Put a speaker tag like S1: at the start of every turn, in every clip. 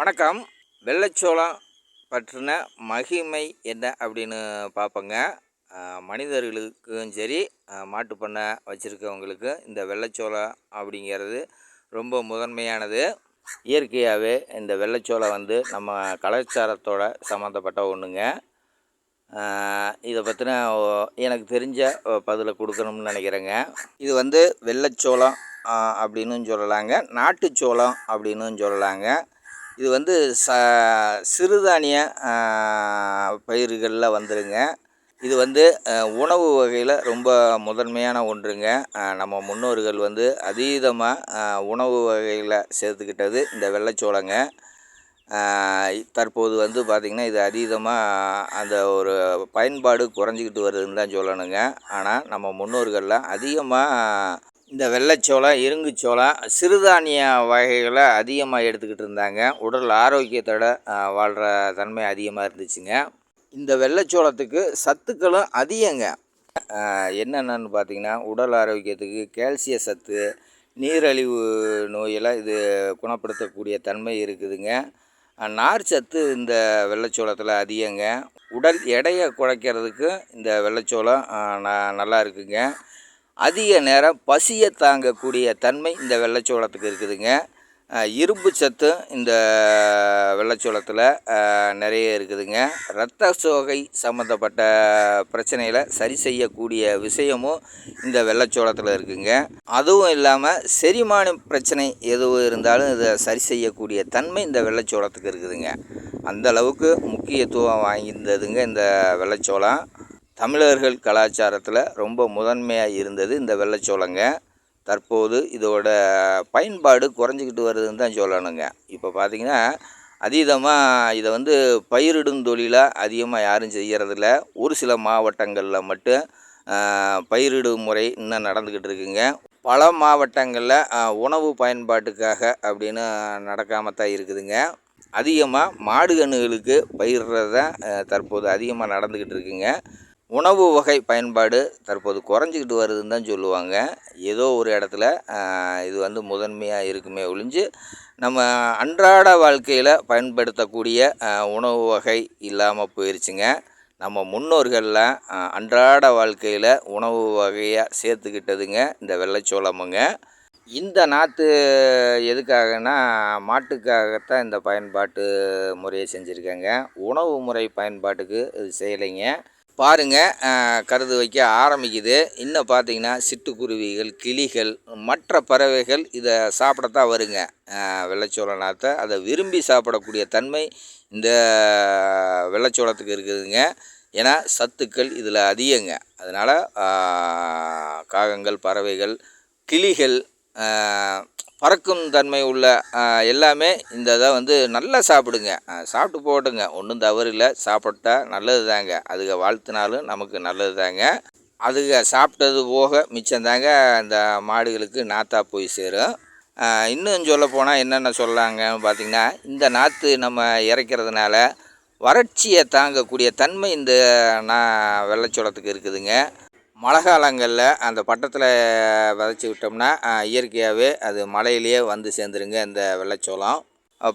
S1: வணக்கம். வெள்ளைச்சோளம் பற்றின மகிமை என்ன அப்படின்னு பார்ப்போங்க. மனிதர்களுக்கும் சரி, மாட்டு பண்ணை வச்சுருக்கவங்களுக்கு இந்த வெள்ளைச்சோளம் அப்படிங்கிறது ரொம்ப முதன்மையானது. இயற்கையாகவே இந்த வெள்ளைச்சோளம் நம்ம கலாச்சாரத்தோட சம்மந்தப்பட்ட ஒன்றுங்க. இதை பற்றின எனக்கு தெரிஞ்ச பதிலை கொடுக்கணும்னு நினைக்கிறேங்க. இது வெள்ளைச்சோளம் அப்படின்னும் சொல்லலாங்க, நாட்டுச்சோளம் அப்படின்னும் சொல்லலாங்க. இது சிறுதானிய பயிர்களில் வந்துடுங்க. இது உணவு வகையில் ரொம்ப முதன்மையான ஒன்றுங்க. நம்ம முன்னோர்கள் அதீதமாக உணவு வகையில் சேர்த்துக்கிட்டது இந்த வெள்ளைச்சோளங்க. தற்போது பார்த்திங்கன்னா இது அதீதமாக அந்த ஒரு பயன்பாடு குறைஞ்சிக்கிட்டு வருதுன்னு தான் சொல்லணுங்க. ஆனால் நம்ம முன்னோர்கள்லாம் அதிகமாக இந்த வெள்ளைச்சோளம், இருங்குச்சோளம், சிறுதானிய வகைகளை அதிகமாக எடுத்துக்கிட்டு இருந்தாங்க. உடல் ஆரோக்கியத்தோட வாழ்கிற தன்மை அதிகமாக இருந்துச்சுங்க. இந்த வெள்ளைச்சோளத்துக்கு சத்துக்களும் அதிகங்க. என்னென்னு பார்த்திங்கன்னா, உடல் ஆரோக்கியத்துக்கு கால்சிய சத்து, நீரிழிவு நோயெல்லாம் இது குணப்படுத்தக்கூடிய தன்மை இருக்குதுங்க. நார் சத்து இந்த வெள்ளைச்சோளத்தில் அதிகங்க. உடல் எடையை குறைக்கிறதுக்கு இந்த வெள்ளைச்சோளம் நல்லா இருக்குங்க. அதிக நேரம் பசியை தாங்கக்கூடிய தன்மை இந்த வெள்ளைச்சோளத்துக்கு இருக்குதுங்க. இரும்பு சத்தும் இந்த வெள்ளைச்சோளத்தில் நிறைய இருக்குதுங்க. இரத்த சோகை சம்மந்தப்பட்ட பிரச்சனைகளை சரி செய்யக்கூடிய விஷயமும் இந்த வெள்ளைச்சோளத்தில் இருக்குதுங்க. அதுவும் இல்லாமல் செரிமான பிரச்சனை எதுவும் இருந்தாலும் இதை சரி செய்யக்கூடிய தன்மை இந்த வெள்ளைச்சோளத்துக்கு இருக்குதுங்க. அந்தளவுக்கு முக்கியத்துவம் வாய்ந்ததுங்க இந்த வெள்ளைச்சோளம். தமிழர்கள் கலாச்சாரத்தில் ரொம்ப முதன்மையாக இருந்தது இந்த வெள்ளைச்சோளங்க. தற்போது இதோட பயன்பாடு குறைஞ்சிக்கிட்டு வருதுன்னு தான் சொல்லணுங்க. இப்போ பார்த்திங்கன்னா, அதீதமாக இதை பயிரிடும் தொழிலாக அதிகமாக யாரும் செய்கிறதில்ல. ஒரு சில மாவட்டங்களில் மட்டும் பயிரிடும் முறை இன்னும் நடந்துக்கிட்டு இருக்குங்க. பல மாவட்டங்களில் உணவு பயன்பாட்டுக்காக அப்படின்னு நடக்காமல் தான் இருக்குதுங்க. அதிகமாக மாடு கன்றுகளுக்கு பயிரிடுறது தான் தற்போது அதிகமாக நடந்துக்கிட்டு இருக்குங்க. உணவு வகை பயன்பாடு தற்போது குறைஞ்சிக்கிட்டு வருதுன்னு தான் சொல்லுவாங்க. ஏதோ ஒரு இடத்துல இது முதன்மையாக இருக்குமே ஒழிஞ்சு, நம்ம அன்றாட வாழ்க்கையில் பயன்படுத்தக்கூடிய உணவு வகை இல்லாமல் போயிடுச்சுங்க. நம்ம முன்னோர்கள்லாம் அன்றாட வாழ்க்கையில் உணவு வகையாக சேர்த்துக்கிட்டதுங்க இந்த வெள்ளைச்சோளமுங்க. இந்த நாற்று எதுக்காகனா, மாட்டுக்காகத்தான் இந்த பயன்பாட்டு முறையை செஞ்சுருக்காங்க. உணவு முறை பயன்பாட்டுக்கு இது செய்யலைங்க. பாருங்கள், கருது வைக்க ஆரம்பிக்குது. இன்னும் பார்த்திங்கன்னா, சிட்டுக்குருவிகள், கிளிகள், மற்ற பறவைகள் இதை சாப்பிடத்தான் வருங்க. வெள்ளைச்சோள நாற்றை அதை விரும்பி சாப்பிடக்கூடிய தன்மை இந்த வெள்ளைச்சோளத்துக்கு இருக்குதுங்க. ஏன்னா சத்துக்கள் இதில் அதிகங்க. அதனால் காகங்கள், பறவைகள், கிளிகள், பறக்கும் தன்மை உள்ள எல்லாமே இந்த இதை நல்லா சாப்பிடுங்க. சாப்பிட்டு போட்டுங்க, ஒன்றும் தவறு இல்லை. சாப்பிட்டா நல்லது தாங்க. அதுக வாழ்த்தினாலும் நமக்கு நல்லது தாங்க. அதுக சாப்பிட்டது போக மிச்சந்தாங்க இந்த மாடுகளுக்கு நாற்றா போய் சேரும். இன்னும் சொல்லப்போனால் என்னென்ன சொல்லலாங்கன்னு பார்த்திங்கன்னா, இந்த நாற்று நம்ம இறைக்கிறதுனால வறட்சியை தாங்கக்கூடிய தன்மை இந்த வெள்ளைச்சோளத்துக்கு இருக்குதுங்க. மழை காலங்களில் அந்த பட்டத்தில் விதைச்சி விட்டோம்னா இயற்கையாகவே அது மழையிலேயே வந்து சேர்ந்துருங்க. இந்த வெள்ளைச்சோளம்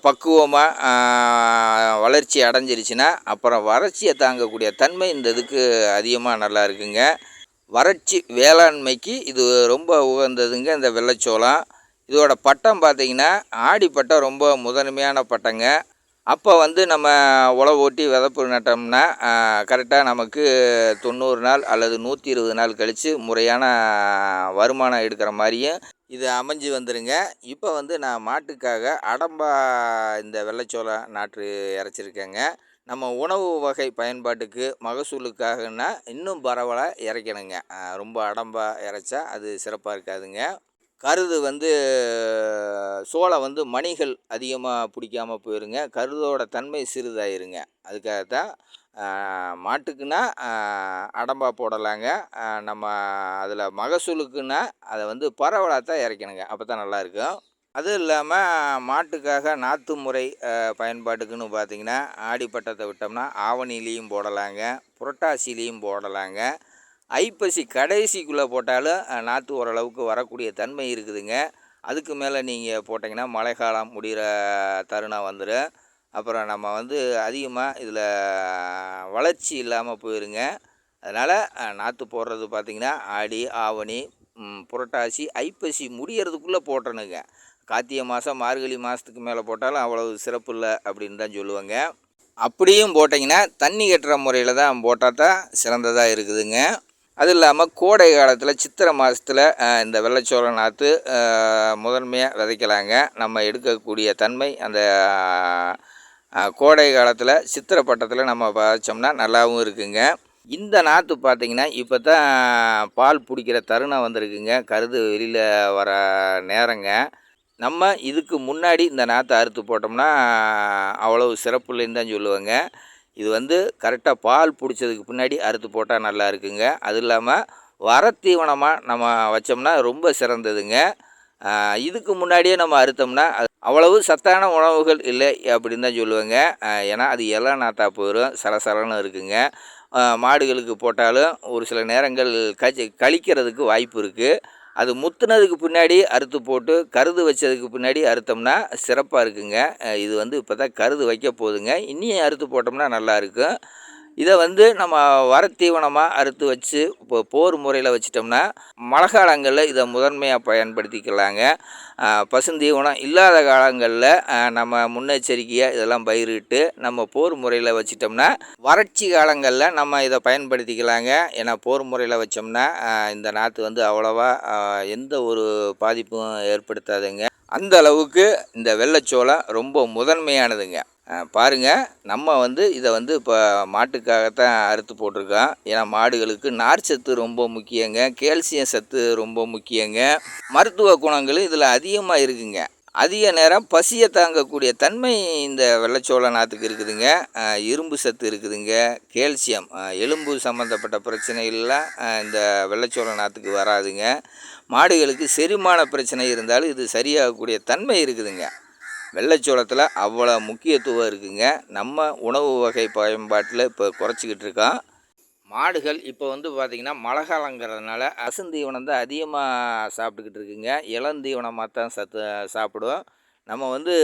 S1: பக்குவமாக வளர்ச்சி அடைஞ்சிருச்சுன்னா அப்புறம் வறட்சியை தாங்கக்கூடிய தன்மை இந்த இதுக்கு அதிகமாக நல்லா இருக்குங்க. வறட்சி வேளாண்மைக்கு இது ரொம்ப உகந்ததுங்க இந்த வெள்ளைச்சோளம். இதோட பட்டம் பார்த்திங்கன்னா, ஆடி பட்டம் ரொம்ப முதன்மையான பட்டங்க. அப்போ நம்ம உழவு ஓட்டி விதப்பு நட்டோம்னா கரெக்டாக நமக்கு 90 நாள் அல்லது 120 நாள் கழித்து முறையான வருமானம் எடுக்கிற மாதிரியும் இது அமைஞ்சு வந்துடுங்க. இப்போ நான் மாட்டுக்காக அடம்பா இந்த வெள்ளைச்சோள நாற்று இறைச்சிருக்கேங்க. நம்ம உணவு வகை பயன்பாட்டுக்கு மகசூலுக்காகனா இன்னும் பரவலாக இறைக்கணுங்க. ரொம்ப அடம்பா இறைச்சா அது சிறப்பாக இருக்காதுங்க. கருது சோளம் மணிகள் அதிகமாக பிடிக்காமல் போயிருங்க. கருதோட தன்மை சிறிதாயிருங்க. அதுக்காகத்தான் மாட்டுக்குன்னா அடம்பா போடலாங்க. நம்ம அதில் மகசூலுக்குன்னா அதை பரவலாக தான் இறைக்கணுங்க. அப்போ தான் நல்லாயிருக்கும். அதுவும் இல்லாமல் மாட்டுக்காக நாற்று முறை பயன்பாட்டுக்குன்னு பார்த்திங்கன்னா, ஆடிப்பட்டத்தை விட்டோம்னா ஆவணிலையும் போடலாங்க, புரட்டாசிலையும் போடலாங்க. ஐப்பசி கடைசிக்குள்ளே போட்டாலும் நாற்று ஓரளவுக்கு வரக்கூடிய தன்மை இருக்குதுங்க. அதுக்கு மேலே நீங்கள் போட்டிங்கன்னா மழைக்காலம் முடிகிற தருணம் வந்துடும். அப்புறம் நம்ம வந்து அதிகமாக இதில் வளர்ச்சி இல்லாமல் போயிருங்க. அதனால் நாற்று போடுறது பார்த்திங்கன்னா ஆடி, ஆவணி, புரட்டாசி, ஐப்பசி முடியறதுக்குள்ளே போட்டணுங்க. கார்த்திகை மாதம், மார்கழி மாதத்துக்கு மேலே போட்டாலும் அவ்வளவு சிறப்பு இல்லை அப்படின்னு தான் சொல்லுவாங்க. அப்படியும் போட்டிங்கன்னா தண்ணி கட்டுற முறையில் தான் போட்டால் தான் சிறந்ததாக இருக்குதுங்க. அது இல்லாமல் கோடை காலத்தில் சித்திரை மாதத்தில் இந்த வெள்ளைச்சோளம் நாற்று முதன்மையாக விதைக்கலாங்க. நம்ம எடுக்கக்கூடிய தன்மை அந்த கோடை காலத்தில் சித்திரை பட்டத்தில் நம்ம வச்சோம்னா நல்லாவும் இருக்குங்க. இந்த நாற்று பார்த்திங்கன்னா இப்போ தான் பால் பிடிக்கிற தருணம் வந்திருக்குங்க. கருது வெளியில் வர நேரங்க. நம்ம இதுக்கு முன்னாடி இந்த நாற்றை அறுத்து போட்டோம்னா அவ்வளவு சிறப்பு இல்லைன்னு தான் சொல்லுவேங்க. இது வந்து கரெக்டாக பால் பிடிச்சதுக்கு பின்னாடி அறுத்து போட்டால் நல்லா இருக்குங்க. அது இல்லாமல் வரத்தீவனமாக நம்ம வச்சோம்னா ரொம்ப சிறந்ததுங்க. இதுக்கு முன்னாடியே நம்ம அறுத்தோம்னா அவ்வளவு சத்தான உணவுகள் இல்லை அப்படின்னு தான் சொல்லுவேங்க. ஏன்னா அது இலை நாற்றா போயிடும், சலசலன்னு இருக்குங்க. மாடுகளுக்கு போட்டாலும் ஒரு சில நேரங்கள் கழிக்கிறதுக்கு வாய்ப்பு இருக்குது. அது முத்துனதுக்கு பின்னாடி அறுத்து போட்டு கருது வச்சதுக்கு பின்னாடி அறுத்தோம்னா சிறப்பாக இருக்குங்க. இது வந்து இப்போ தான் கருது வைக்க போகுதுங்க. இன்னும் அறுத்து போட்டோம்னா நல்லாயிருக்கும். இதை வந்து நம்ம வரத்தீவனமாக அறுத்து வச்சு இப்போ போர் முறையில் வச்சிட்டோம்னா மழை காலங்களில் இதை முதன்மையாக பயன்படுத்திக்கலாங்க. பசுந்தீவனம் இல்லாத காலங்களில் நம்ம முன்னெச்சரிக்கையாக இதெல்லாம் பயிரிட்டு நம்ம போர் முறையில் வச்சிட்டோம்னா வறட்சி காலங்களில் நம்ம இதை பயன்படுத்திக்கலாங்க. ஏன்னா போர் முறையில் வச்சோம்னா இந்த நாற்று வந்து அவ்வளோவா எந்த ஒரு பாதிப்பும் ஏற்படுத்தாதுங்க. அந்த அளவுக்கு இந்த வெள்ளைச்சோளம் ரொம்ப முதன்மையானதுங்க. பாருங்கள், நம்ம வந்து இதை வந்து இப்போ மாட்டுக்காகத்தான் அறுத்து போட்டிருக்கோம். ஏன்னா மாடுகளுக்கு நார் சத்து ரொம்ப முக்கியங்க, கேல்சியம் சத்து ரொம்ப முக்கியங்க, மருத்துவ குணங்களும் இதில் அதிகமாக இருக்குங்க. அதிக நேரம் பசியை தாங்கக்கூடிய தன்மை இந்த வெள்ளைச்சோள நாற்றுக்கு இருக்குதுங்க. இரும்பு சத்து இருக்குதுங்க, கேல்சியம், எலும்பு சம்மந்தப்பட்ட பிரச்சனைகள்லாம் இந்த வெள்ளைச்சோள நாற்றுக்கு வராதுங்க. மாடுகளுக்கு செரிமான பிரச்சனை இருந்தாலும் இது சரியாகக்கூடிய தன்மை இருக்குதுங்க. வெள்ளைச்சோளத்தில் அவ்வளோ முக்கியத்துவம் இருக்குதுங்க. நம்ம உணவு வகை பயன்பாட்டில் இப்போ குறைச்சிக்கிட்டு இருக்கோம். மாடுகள் இப்போ வந்து பார்த்திங்கன்னா மழை காலங்கிறதுனால பசுந்தீவனம் தான் அதிகமாக சாப்பிட்டுக்கிட்டு இருக்குங்க. இளந்தீவனமாக தான் சாப்பிடும். நம்ம வந்து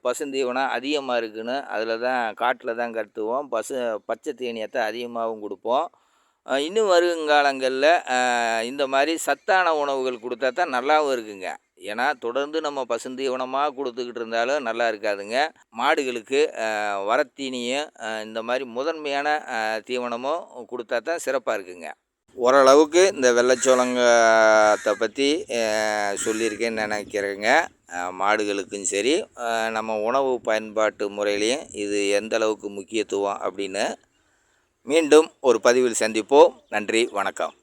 S1: பசுந்தீவனம் அதிகமாக இருக்குன்னு அதில் தான் காட்டில் தான் கட்டுவோம். பச்சை தீனியத்தை அதிகமாகவும் கொடுப்போம். இன்னும் வருங்காலங்களில் இந்த மாதிரி சத்தான உணவுகள் கொடுத்தா தான் நல்லாவும் இருக்குங்க. ஏன்னா தொடர்ந்து நம்ம பசுந்தீவனமாக கொடுத்துக்கிட்டு இருந்தாலும் நல்லா இருக்காதுங்க. மாடுகளுக்கு வரத்தீனியும் இந்த மாதிரி முதன்மையான தீவனமும் கொடுத்தா தான் சிறப்பாக இருக்குங்க. ஓரளவுக்கு இந்த வெள்ளைச்சோளங்கத்தை பற்றி சொல்லியிருக்கேன்னு நினைக்கிறேங்க. மாடுகளுக்கும் சரி, நம்ம உணவு பயன்பாட்டு முறையிலையும் இது எந்த அளவுக்கு முக்கியத்துவம் அப்படின்னு மீண்டும் ஒரு பதிவில் சந்திப்போம். நன்றி, வணக்கம்.